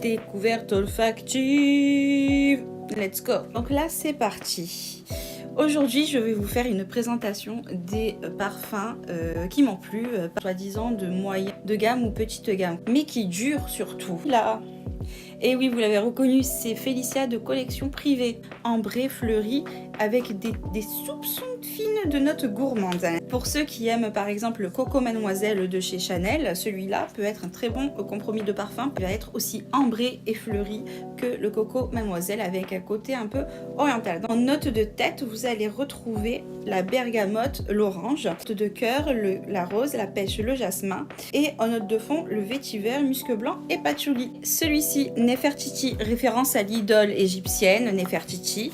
Découverte olfactive. Let's go. Donc là, c'est parti. Aujourd'hui, je vais vous faire une présentation des parfums qui m'ont plu, soi-disant de moyenne de gamme ou petite gamme, mais qui durent surtout. Là. Et oui, vous l'avez reconnu, c'est Félicia de collection privée, ambré fleuri, avec des soupçons fines de notes gourmandes. Pour ceux qui aiment par exemple le Coco Mademoiselle de chez Chanel, celui-là peut être un très bon compromis de parfum. Il va être aussi ambré et fleuri que le Coco Mademoiselle, avec un côté un peu oriental. En note de tête, vous allez retrouver la bergamote, l'orange, de cœur, la rose, la pêche, le jasmin, et en note de fond, le vétiver, musc blanc et patchouli. Celui-ci, Nefertiti, référence à l'idole égyptienne Nefertiti,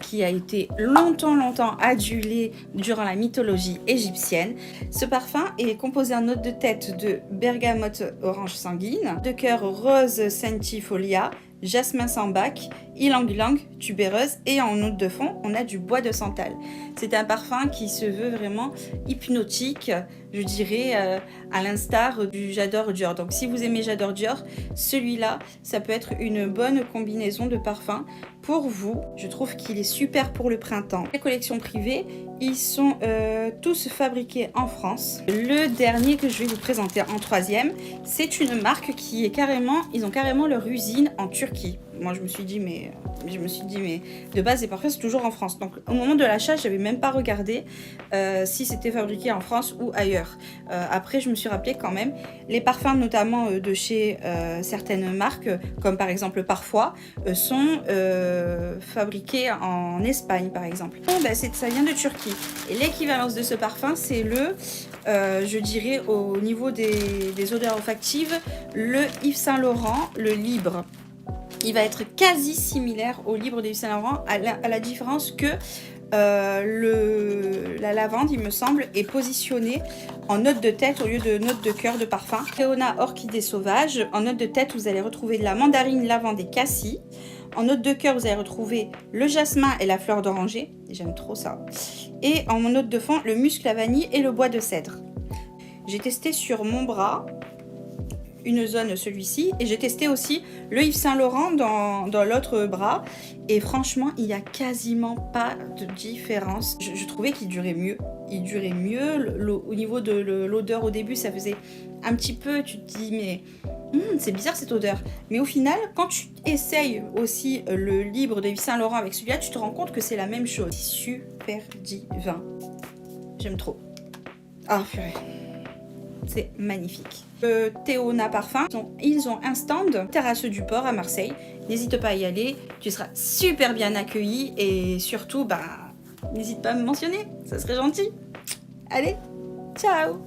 qui a été longtemps adulé durant la mythologie égyptienne. Ce parfum est composé en note de tête de bergamote orange sanguine, de cœur rose centifolia, jasmin sambac, ylang-ylang, tubéreuse, et en note de fond, on a du bois de santal. C'est un parfum qui se veut vraiment hypnotique, je dirais, à l'instar du J'adore Dior. Donc si vous aimez J'adore Dior, celui-là, ça peut être une bonne combinaison de parfums pour vous. Je trouve qu'il est super pour le printemps. Les collections privées, ils sont tous fabriqués en France. Le dernier que je vais vous présenter en troisième, c'est une marque qui est carrément, ils ont carrément leur usine en Turquie. Moi je me suis dit mais de base les parfums c'est toujours en France. Donc au moment de l'achat, j'avais même pas regardé si c'était fabriqué en France ou ailleurs. Après je me suis rappelé quand même les parfums notamment de chez certaines marques comme par exemple Parfois sont fabriqués en Espagne par exemple. Bon, ben, ça vient de Turquie. Et l'équivalence de ce parfum, c'est je dirais au niveau des odeurs olfactives, le Yves Saint Laurent, le Libre. Il va être quasi similaire au Libre de Yves Saint Laurent, à la différence que la lavande, il me semble, est positionnée en note de tête au lieu de note de cœur de parfum. Réona orchidée sauvage. En note de tête, vous allez retrouver de la mandarine, lavande et cassis. En note de cœur, vous allez retrouver le jasmin et la fleur d'oranger. J'aime trop ça. Et en note de fond, le musc, la vanille et le bois de cèdre. J'ai testé sur mon bras une zone, celui-ci, et j'ai testé aussi le Yves Saint Laurent dans l'autre bras, et franchement il n'y a quasiment pas de différence. Je trouvais qu'il durait mieux, au niveau de l'odeur au début ça faisait un petit peu, tu te dis mais c'est bizarre cette odeur, mais au final quand tu essayes aussi le Libre de Yves Saint Laurent avec celui-là, tu te rends compte que c'est la même chose. C'est super divin, j'aime trop. Ah purée, c'est magnifique. Théona Parfum, ils ont un stand Terrasse du Port à Marseille. N'hésite pas à y aller, tu seras super bien accueilli et surtout, n'hésite pas à me mentionner, ça serait gentil. Allez, ciao!